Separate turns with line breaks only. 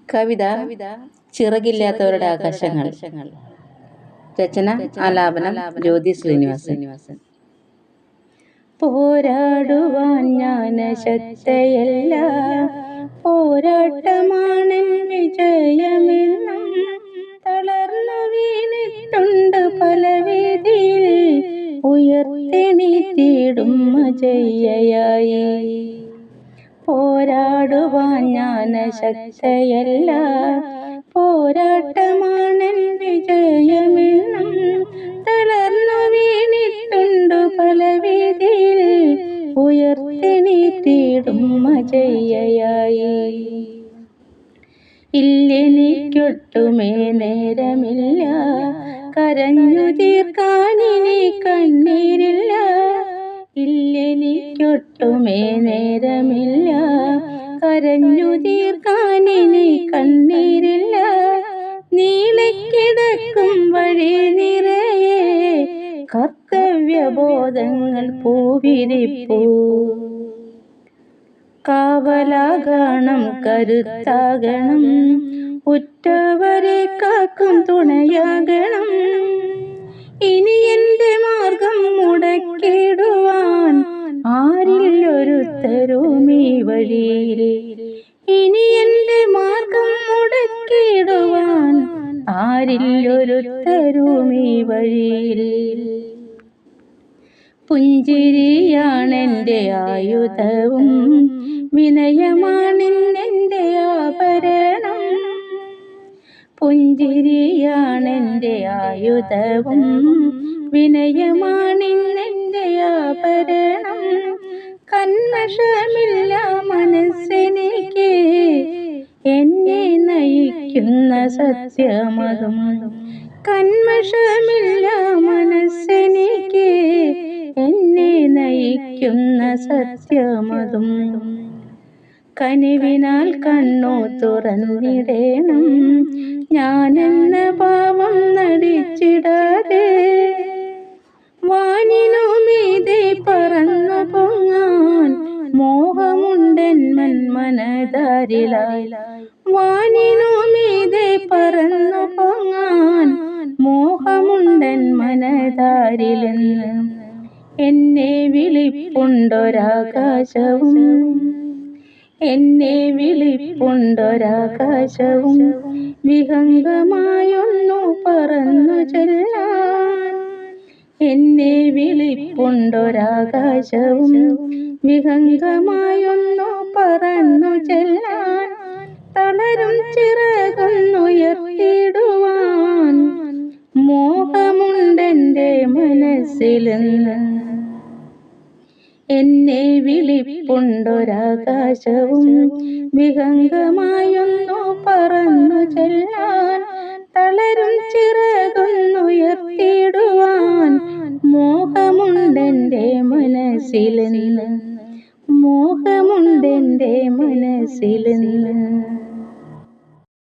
കവിത ചിറകില്ലാത്തവരുടെ ആകാശങ്ങൾ. രചന ആലാപനം ജ്യോതി ശ്രീനിവാസൻ. പോരാടുവാൻ ഞാൻ ശക്തയല്ല, പോരാട്ടമാണ് വിജയമെന്നും തളർന്നു വീണിട്ടുണ്ട് പല വേദിയിൽ, ഉയർത്തെണീറ്റിടും അജയ്യയായി. പോരാടുവാൻ ഞാൻ ശക്തയല്ല, പോരാട്ടമാണ് വിജയമെന്നും തളർന്നു വീണിട്ടുണ്ട് പല വേദിയിൽ, ഉയർത്തെണീറ്റിടും അജയ്യയായി. ഇല്ലെനിക്കൊട്ടുമേ നേരമില്ല, കരഞ്ഞു തീർക്കാനിനി കണ്ണീരില്ല. ഇല്ലെനിക്കൊട്ടുമേ നേരമില്ല, കരഞ്ഞു തീർക്കാനിനി കണ്ണീരില്ല. നീളക്കിടക്കും വഴി നിറയെ കർത്തവ്യബോധങ്ങൾ പൂവിരിപ്പൂ. കാവലാകണം, കരുത്താകണം, ഉറ്റവരെ കാക്കും തുണയാകണം. ഇനി എൻ്റെ മാർഗം മുടക്കിടുവാൻ ആരില്ലൊരുത്തരുമീ വഴിയിൽ. ഇനി എൻ്റെ മാർഗം മുടക്കിടുവാൻ ആരില്ലൊരുത്തരുമീ വഴിയിൽ. പുഞ്ചിരിയാണെൻ്റെ ആയുധവും വിനയമാണെൻ്റെ ആഭരണം. പുഞ്ചിരിയാണെൻ്റെ ആയുധവും വിനയമാണെൻ്റെ ആഭരണം. കന്മഷമില്ല മനസ്സെനിക്ക്, എന്നെ നയിക്കുന്ന സത്യമതും. കന്മഷമില്ല മനസ്സെനിക്ക്, എന്നെ നയിക്കുന്ന സത്യമതും. കനിവിനാൽ കണ്ണു തുറന്നിടേണം, ഞാനെന്ന ഭാവം നടിച്ചിടാതെ. വാനിനു മീതെ പറന്നു പൊങ്ങാൻ മോഹമുണ്ടൻ മനതാരിലായി. വാനിനു മീതെ പറന്നു പൊങ്ങാൻ മോഹമുണ്ടൻ മനതാരിലെന്ന്. എന്നെ വിളിപ്പുണ്ടൊരാകാശവും, എന്നെ വിളിപ്പുണ്ടൊരാകാശവും, വിഹംഗമായൊന്നു പറന്നു ചെല്ലാൻ. എന്നെ വിളിപ്പുണ്ടൊരാകാശവും, വിഹംഗമായൊന്നു പറന്നു ചെല്ലാൻ. തളരും ചിറകൊന്നുയർത്തിടുവാൻ മോഹമുണ്ടെൻ്റെ മനസ്സിലെന്ന്. എന്നെ വിളിപ്പുണ്ടൊരാകാശവും, വിഹംഗമായൊന്നു പറന്നു ചെല്ലാൻ. തളരും ചിറകൊന്നുയർത്തിടുവാൻ മോഹമുണ്ടെൻ്റെ മനസ്സിലെന്ന്. മോഹമുണ്ടെൻ്റെ മനസ്സിലെന്ന്.